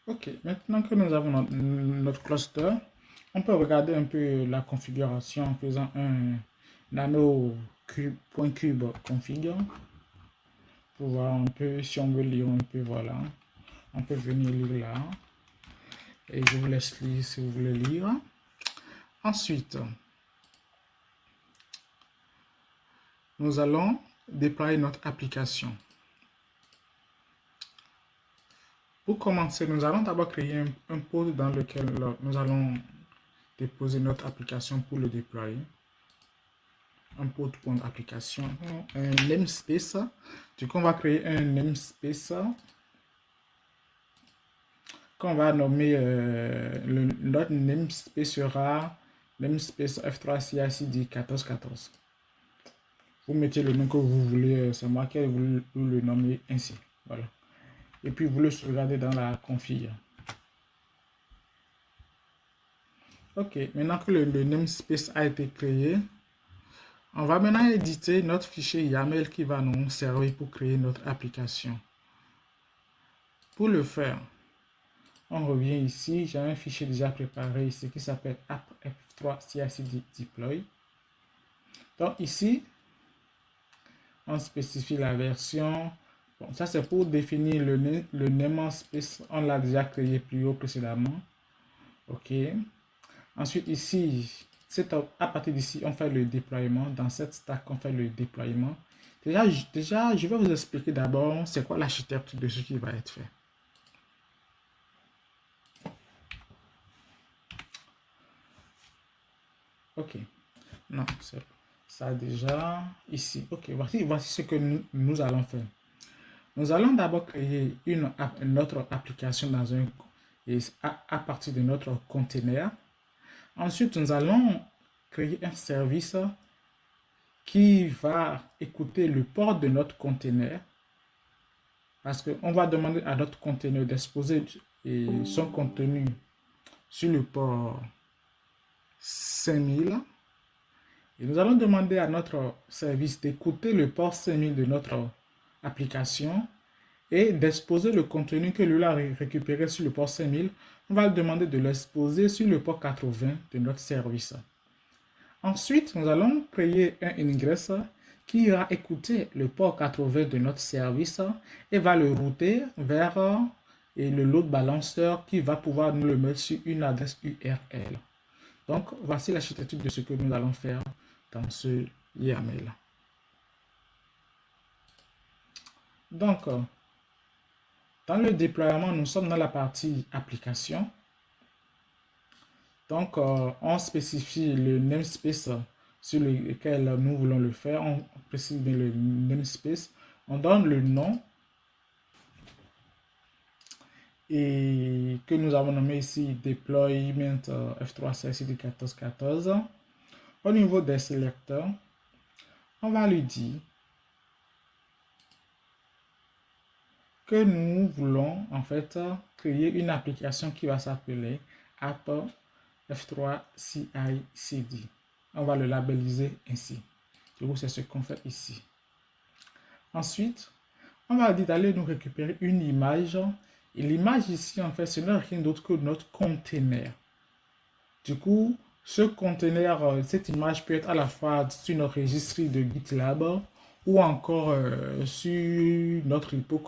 Ok, maintenant que nous avons notre cluster, on peut regarder un peu la configuration en faisant un nano point cube config pour voir un peu si on veut lire un peu, voilà. On peut venir lire là et je vous laisse lire si vous voulez lire. Ensuite, nous allons déployer notre application. Pour commencer, nous allons d'abord créer un pod dans lequel nous allons déposer notre application pour le déployer. Un pod.application, un namespace. Du coup, on va créer un namespace qu'on va nommer, notre namespace sera namespace F3 CICD 1414. Vous mettez le nom que vous voulez, c'est moi qui vous le nommer ainsi. Voilà. Et puis vous le sauvegardez dans la config. Ok, maintenant que le namespace a été créé, on va maintenant éditer notre fichier YAML qui va nous servir pour créer notre application. Pour le faire, on revient ici. J'ai un fichier déjà préparé ici qui s'appelle app f3 CICD deploy. Donc ici, on spécifie la version. Bon, ça c'est pour définir le namespace. On l'a déjà créé plus haut précédemment. Ok. Ensuite ici, à partir d'ici, on fait le déploiement. Dans cette stack, on fait le déploiement. Déjà, je vais vous expliquer d'abord c'est quoi l'architecture de ce qui va être fait. Ok. Non, c'est ça déjà ici. Ok, voici ce que nous allons faire. Nous allons d'abord créer notre application dans à partir de notre container. Ensuite, nous allons créer un service qui va écouter le port de notre container. Parce qu'on va demander à notre container d'exposer son contenu sur le port 5000. Et nous allons demander à notre service d'écouter le port 5000 de notre application et d'exposer le contenu que lui a récupéré sur le port 5000. On va lui demander de l'exposer sur le port 80 de notre service. Ensuite, nous allons créer un ingress qui ira écouter le port 80 de notre service et va le router vers le load balancer qui va pouvoir nous le mettre sur une adresse URL. Donc, voici l'architecture de ce que nous allons faire dans ce YAML. Donc, dans le déploiement, nous sommes dans la partie application. Donc, on spécifie le namespace sur lequel nous voulons le faire. On précise bien le namespace. On donne le nom et que nous avons nommé ici deployment F3 CICD 1414. Au niveau des sélecteurs, on va lui dire que nous voulons en fait créer une application qui va s'appeler app F3 CICD. On va le labelliser ainsi. Du coup, c'est ce qu'on fait ici. Ensuite, on va dire d'aller nous récupérer une image. Et l'image ici, en fait, ce n'est rien d'autre que notre container. Du coup, ce container, cette image peut être à la fois sur notre registry de GitLab ou encore sur notre repo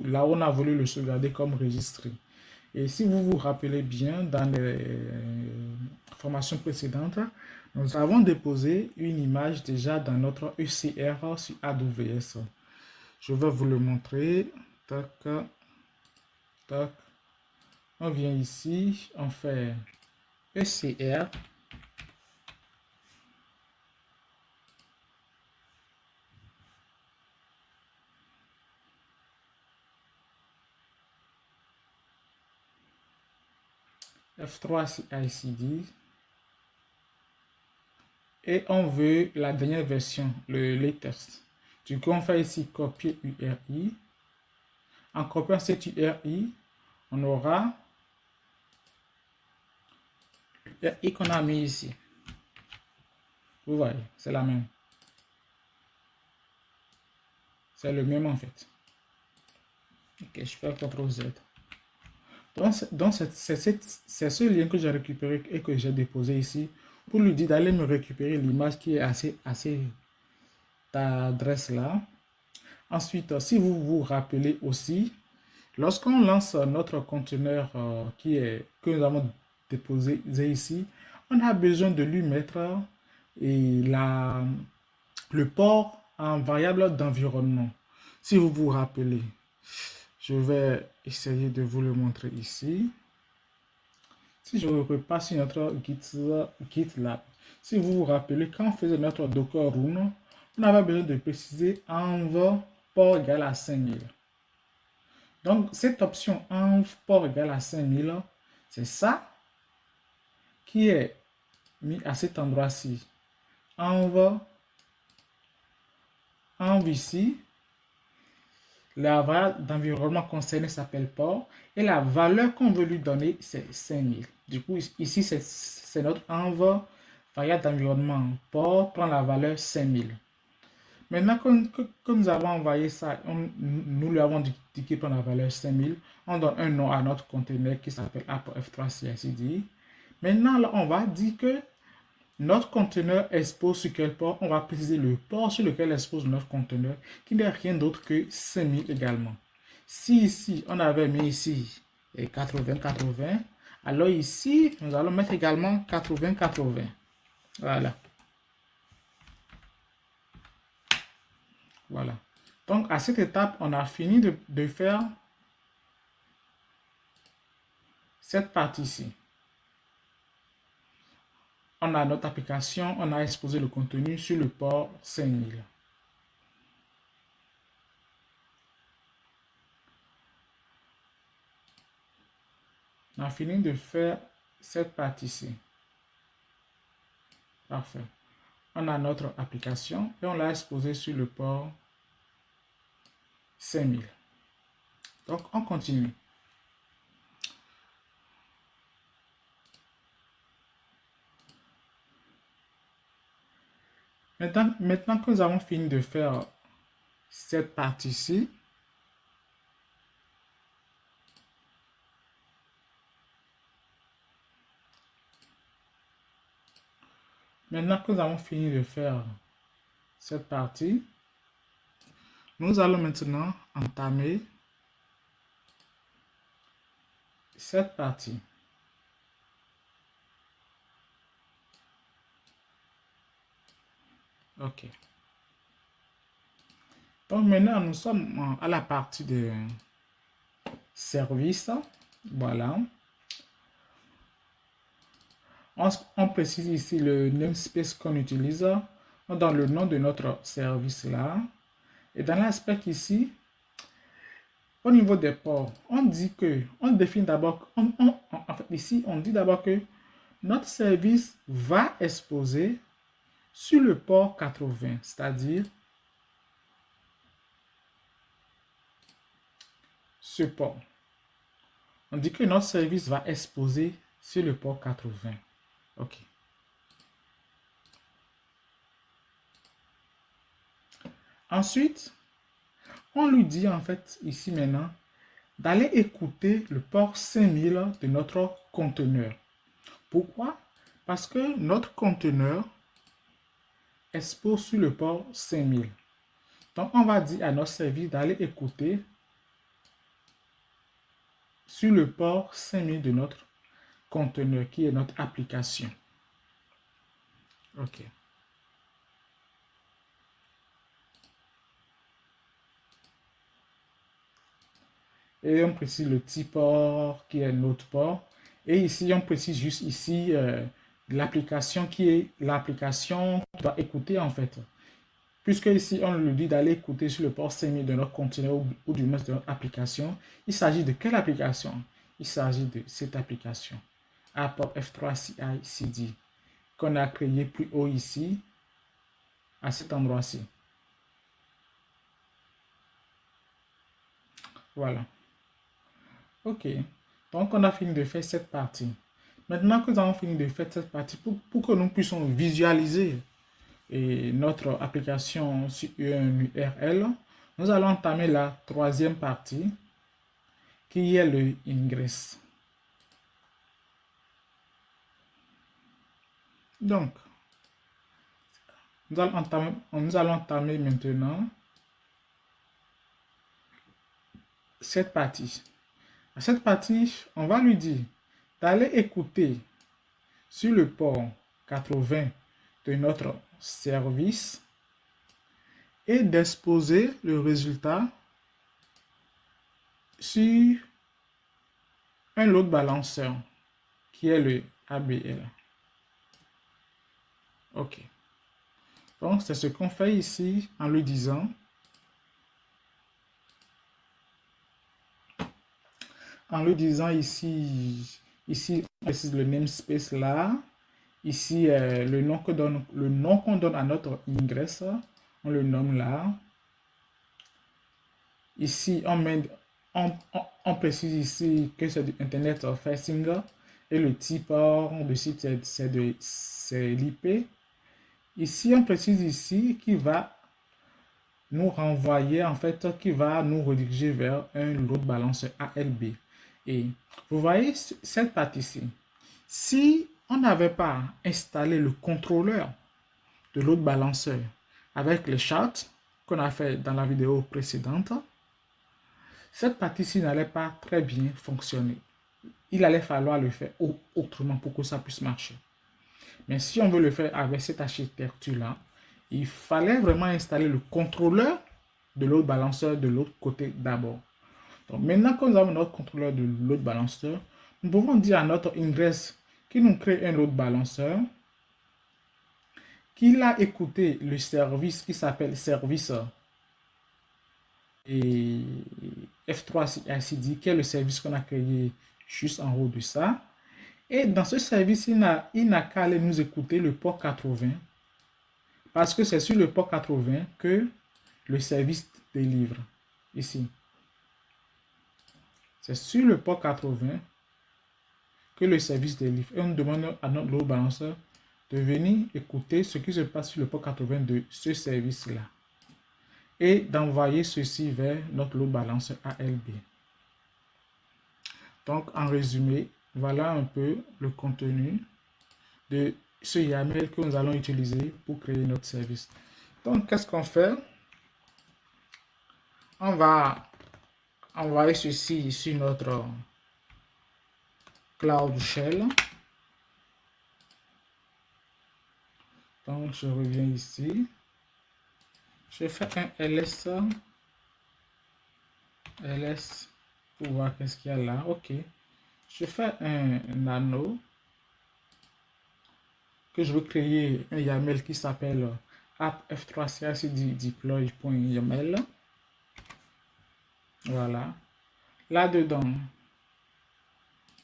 là où on a voulu le sauvegarder comme registry. Et si vous vous rappelez bien, dans les formations précédentes, nous avons déposé une image déjà dans notre ECR sur AWS. Je vais vous le montrer. Tac, tac. On vient ici, on fait ECR. F3 CICD. Et on veut la dernière version, le latest. Du coup, on fait ici copier URI. En copiant cette URI, on aura l'URI qu'on a mis ici. Vous voyez, c'est la même. C'est le même en fait. Ok, je fais CTRL Z. Donc c'est ce lien que j'ai récupéré et que j'ai déposé ici pour lui dire d'aller me récupérer l'image qui est à cette adresse là. Ensuite, si vous vous rappelez aussi, lorsqu'on lance notre conteneur que nous avons déposé ici, on a besoin de lui mettre le port en variable d'environnement. Si vous vous rappelez, je vais essayer de vous le montrer ici. Si je repasse sur notre GitLab, si vous vous rappelez, quand on faisait notre Docker Run, on avait besoin de préciser env port égal à 5000. Donc, cette option env port égal à 5000, c'est ça qui est mis à cet endroit-ci. Env ici, la variable d'environnement concernée s'appelle port et la valeur qu'on veut lui donner, c'est 5000. Du coup, ici, c'est notre env variable d'environnement port prend la valeur 5000. Maintenant que nous avons envoyé ça, nous lui avons dit qu'il prend la valeur 5000, on donne un nom à notre conteneur qui s'appelle app.f3cicd. Maintenant, là, on va dire que notre conteneur expose sur quel port. On va préciser le port sur lequel expose notre conteneur, qui n'est rien d'autre que 5000 également. Si ici, on avait mis ici 80-80, alors ici, nous allons mettre également 80-80. Voilà. Voilà. Donc, à cette étape, on a fini de faire cette partie-ci. On a notre application, on a exposé le contenu sur le port 5000. On a fini de faire cette partie-ci. Parfait. On a notre application et on l'a exposé sur le port 5000. Donc, on continue. Maintenant que nous avons fini de faire cette partie-ci, cette partie, nous allons maintenant entamer cette partie. OK. Donc maintenant, nous sommes à la partie de service. Voilà. On précise ici le namespace qu'on utilise. On donne le nom de notre service là. Et dans l'aspect ici, au niveau des ports, on définit d'abord, en fait ici, on dit d'abord que notre service va exposer sur le port 80, c'est-à-dire ce port. On dit que notre service va exposer sur le port 80. OK. Ensuite, on lui dit en fait ici maintenant d'aller écouter le port 5000 de notre conteneur. Pourquoi? Parce que notre conteneur expose sur le port 5000. Donc, on va dire à notre service d'aller écouter sur le port 5000 de notre conteneur qui est notre application. OK. Et on précise le type port qui est notre port. Et ici, on précise juste ici l'application qui est l'application qui doit écouter en fait. Puisque ici, on lui dit d'aller écouter sur le port 5000 de notre conteneur ou du moins de notre application. Il s'agit de quelle application? Il s'agit de cette application. App F3CICD qu'on a créé plus haut ici, à cet endroit-ci. Voilà. OK. Donc, on a fini de faire cette partie. Maintenant que nous avons fini de faire cette partie, pour que nous puissions visualiser notre application sur une URL, nous allons entamer la troisième partie qui est le ingress. Donc, nous allons entamer maintenant cette partie. À cette partie, on va lui dire d'aller écouter sur le port 80 de notre service et d'exposer le résultat sur un load balanceur qui est le ABL. OK. Donc, c'est ce qu'on fait ici en lui disant ici, on précise le namespace là. Ici, le nom qu'on donne à notre ingress, on le nomme là. Ici, on précise ici que c'est du Internet facing et le type de site, c'est l'IP. Ici, on précise ici qu'il va nous renvoyer, en fait, qui va nous rediriger vers un load balancer ALB. Et vous voyez cette partie-ci. Si on n'avait pas installé le contrôleur de load balancer avec les charts qu'on a fait dans la vidéo précédente, cette partie-ci n'allait pas très bien fonctionner. Il allait falloir le faire autrement pour que ça puisse marcher. Mais si on veut le faire avec cette architecture-là, il fallait vraiment installer le contrôleur de load balancer de l'autre côté d'abord. Donc maintenant que nous avons notre contrôleur de load balancer, nous pouvons dire à notre ingress qui nous crée un load balancer, qu'il a écouté le service qui s'appelle service et F3 CICD, qui est le service qu'on a créé juste en haut de ça. Et dans ce service, il n'a qu'à aller nous écouter le port 80, parce que c'est sur le port 80 que le service délivre. Ici. C'est sur le port 80 que le service délivre. Et on demande à notre load balancer de venir écouter ce qui se passe sur le port 80 de ce service-là. Et d'envoyer ceci vers notre load balancer ALB. Donc, en résumé, voilà un peu le contenu de ce YAML que nous allons utiliser pour créer notre service. Donc, qu'est-ce qu'on fait? On va envoyer ceci sur notre Cloud Shell. Donc, je reviens ici. Je fais un ls pour voir qu'est-ce qu'il y a là. OK. Je fais un nano que je veux créer un YAML qui s'appelle app f3cicd deploy.yaml. Voilà. Là-dedans,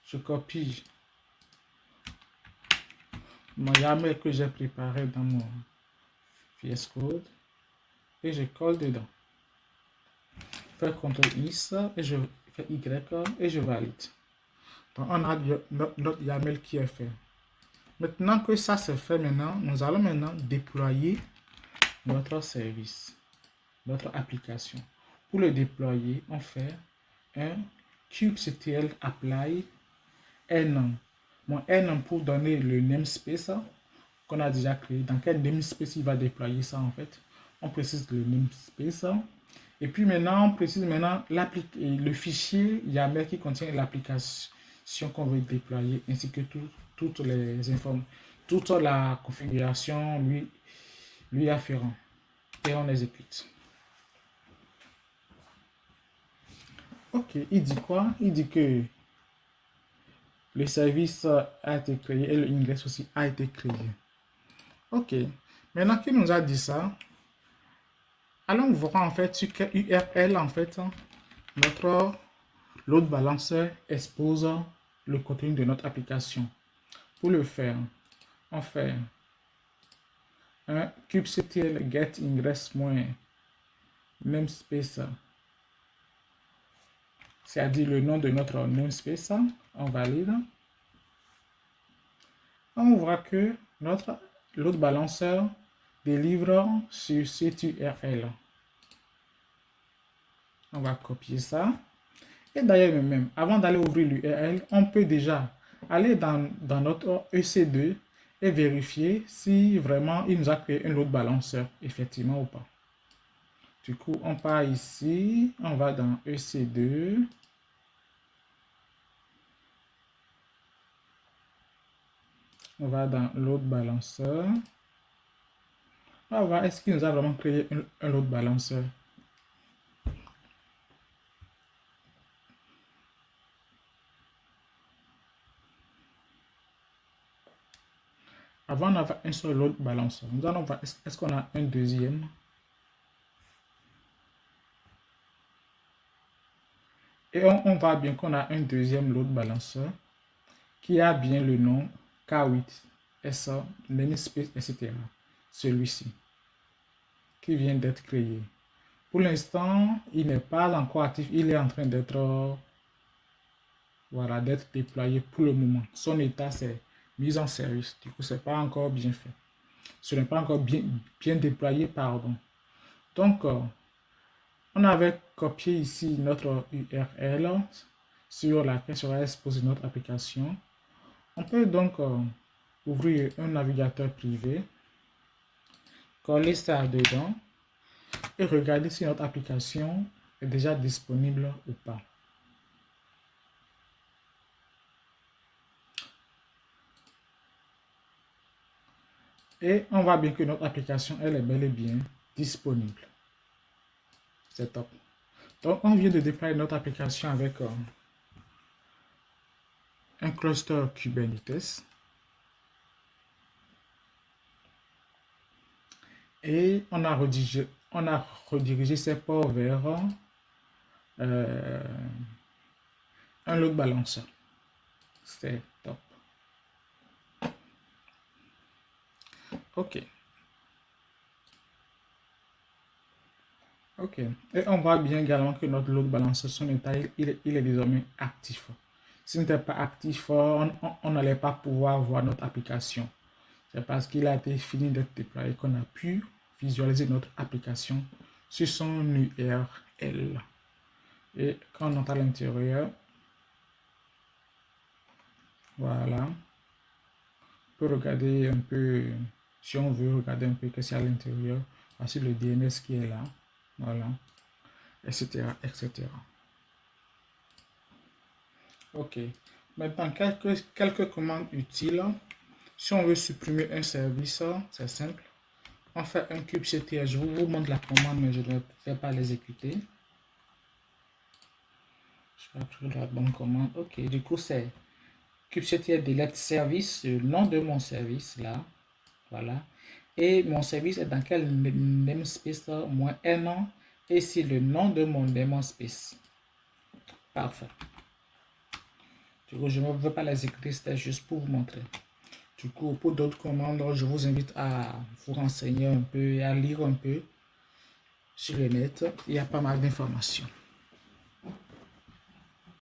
je copie mon YAML que j'ai préparé dans mon VS Code et je colle dedans. Je fais CTRL-X et je fais Y et je valide. Donc, on a notre YAML qui est fait. Maintenant que ça c'est fait, nous allons maintenant déployer notre service, notre application. Pour le déployer, on fait un kubectl apply n. Mon n pour donner le namespace qu'on a déjà créé. Dans quel namespace il va déployer ça en fait? On précise le namespace. Et puis maintenant, on précise le fichier YAML qui contient l'application qu'on veut déployer, ainsi que toutes les informations, toute la configuration lui afférent. Et on exécute. OK, il dit quoi? Il dit que le service a été créé et le ingress aussi a été créé. OK, maintenant qu'il nous a dit ça, allons voir en fait sur quelle URL en fait notre load balancer expose le contenu de notre application. Pour le faire, on fait un kubectl get ingress namespace, c'est-à-dire le nom de notre namespace. On valide. On voit que notre load balancer délivre sur cette URL. On va copier ça. Et d'ailleurs même, avant d'aller ouvrir l'URL, on peut déjà aller dans notre EC2 et vérifier si vraiment il nous a créé un load balanceur, effectivement ou pas. Du coup, on part ici, on va dans EC2. On va dans load balancer. On va voir est-ce qu'il nous a vraiment créé un load balancer. Avant d'avoir un seul load balancer, nous allons voir est-ce qu'on a un deuxième. Et on voit bien qu'on a un deuxième load balancer qui a bien le nom K8, SA, namespace, etc. Celui-ci qui vient d'être créé. Pour l'instant, il n'est pas encore actif, il est en train d'être voilà, d'être déployé pour le moment. Son état, c'est mise en service. Du coup, ce n'est pas encore bien fait. Ce n'est pas encore bien déployé, pardon. Donc, on avait copié ici notre URL sur laquelle sera exposée notre application. On peut donc ouvrir un navigateur privé, coller ça dedans et regarder si notre application est déjà disponible ou pas. Et on voit bien que notre application, elle est bel et bien disponible. C'est top. Donc, on vient de déployer notre application avec un cluster Kubernetes. Et on a redirigé ces ports vers un load balancer. C'est top. OK. OK. Et on voit bien également que notre load balancer, son état, il est désormais actif. S'il n'était pas actif, on n'allait pas pouvoir voir notre application. C'est parce qu'il a été fini d'être déployé qu'on a pu visualiser notre application sur son URL. Et quand on entre à l'intérieur, voilà, on peut regarder un peu, si on veut regarder un peu qu'est-ce qu'il y a à l'intérieur, voici le DNS qui est là, voilà, etc., etc. OK. Maintenant, quelques commandes utiles. Si on veut supprimer un service, c'est simple. On fait un kubectl. Je vous montre la commande, mais je ne vais pas l'exécuter. Je vais appuyer la bonne commande. OK. Du coup, c'est kubectl delete service, le nom de mon service là. Voilà. Et mon service est dans quel namespace? -n. Et c'est le nom de mon namespace. Parfait. Du coup, je ne veux pas l'exécuter, c'était juste pour vous montrer. Du coup, pour d'autres commandes, je vous invite à vous renseigner un peu et à lire un peu sur le net. Il y a pas mal d'informations.